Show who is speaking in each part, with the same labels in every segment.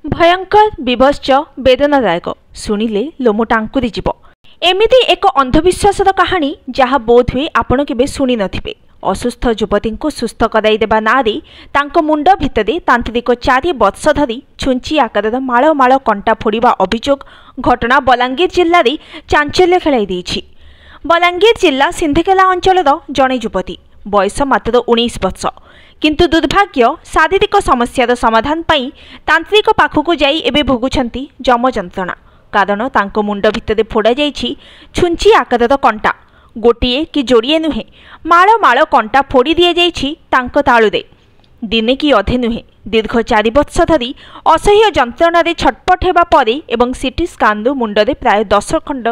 Speaker 1: भयंकर विभत्स वेदनादायक शुणिले लोम टांकुरी जीव। एमिति एक अंधविश्वासर कहानी जहाँ बोध हुए आपण केबे शुणी नथिबे। असुस्थ युवती को सुस्थ कराई देबा नारे तांको मुंड भितरे तांत्रिक 4 वर्ष धरी छुंची आकार माळ माळ कंटा फोड़िबा अभियोग घटना बलांगीर जिल्ला रे चांचल्य खेलाई देछि। बलांगीर जिल्ला सिंधकेला अंचलर जणे युवती बयस मात्र 19 वर्ष, किंतु दुर्भाग्य शारीरिक समस्यार समाधान पाई तांत्रिक पाखकु जाई एबे भोगुछंती जम जंत्रणा। कारण तांको मुंड भितरे फोड़ा जाइछि छुंची आकारर कंटा। गोटिए कि जोड़िए नुहे माळ माळ कंटा फोड़ी दिया जाइछि तांको ताळुरे। दिने कि अधे नुहे दीर्घ 4 वर्ष धरी असह्य जंत्रणा छटपट हेबा परे एवं सीटी स्कान मुंडरे प्राय 10 खंड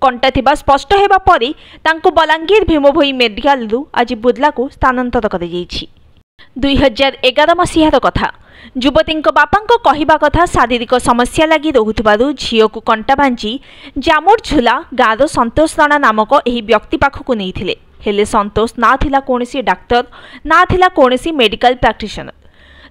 Speaker 1: कंटा थिबा स्पष्ट हेबा परे तांको बलांगीर भीमभोई मेडिकल आज बुर्ला को स्थानांतर कर 2011 मसीहार कथा। युवती बापा कहवा कथा शारीरिक समस्या लगी रोकु झील को कंटा भांजी जामुर झुला गाँव संतोष राणा नामक यह व्यक्ति पाखक नहीं हेले संतोष ना थिला कोनसी डाक्टर ना थिला कोनसी मेडिकल प्रैक्टिशनर।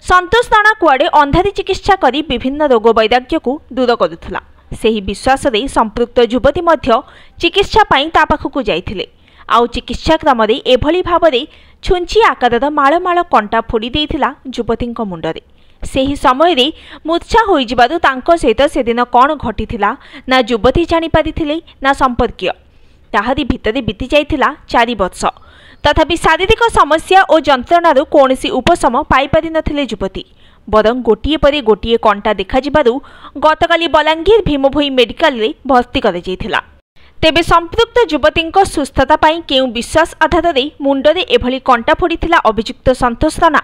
Speaker 1: संतोष राणा कुआडे अंधारी चिकित्सा करी विभिन्न रोग वैराग्य को दूर करुला। सेही विश्वास रे संपृक्त युवती मध्य चिकित्सा पाई ता पाखक जाइथिले। आउ चिकित्सा क्रम एभली भावरे छुंची आकारर माळ माळ कंटा फोड़ी देइथिला युवती मुंडरे। सेही समय रे मूर्छा होई जिबारु तांको सहित सेदिन कौन घटिथिला ना युवती जानी पारिथिले ना संपर्कीय। ताहारी भितरे बीती जाइथिला 4 वर्ष, तथापि शारीरिक समस्या और जंत्रणारु कोनसी उपशम पाई पारि नथिले युवती। बरं गोटिए परे गोटिए कंटा देखा जिबारु गतकाली बलांगीर भीमभोई मेडिकल रे भर्ती करा जाइथिला। तेबे संपृक्त युवती सुस्थता पाई केउ विश्वास आधार रे मुंडरे एभली कंटा फोड़ीथिला अभियुक्त संतोष राणा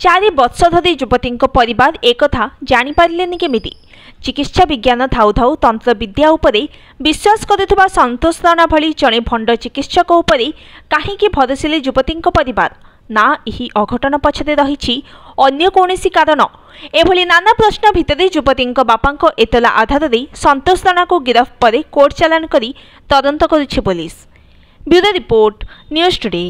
Speaker 1: 4 वर्ष धरी युवती परिवार एकथा जानी पारिलेनि केमिति। चिकित्सा विज्ञान थाउ थाउ तंत्र विद्या उपरे विश्वास करुवा संतोष राणा भली जड़े भंड चिकित्सक उपरे काहींकि भरोसिले युवती परिवार ना यही अघटन पछरे रही अन्य कौनसी कारण। एभली नाना प्रश्न भितरे युवती बापा एतला आधार रे संतोष राणा को गिरफ्त पर कोर्ट चालान करी तदंत करुछि police. Bureau report, news today.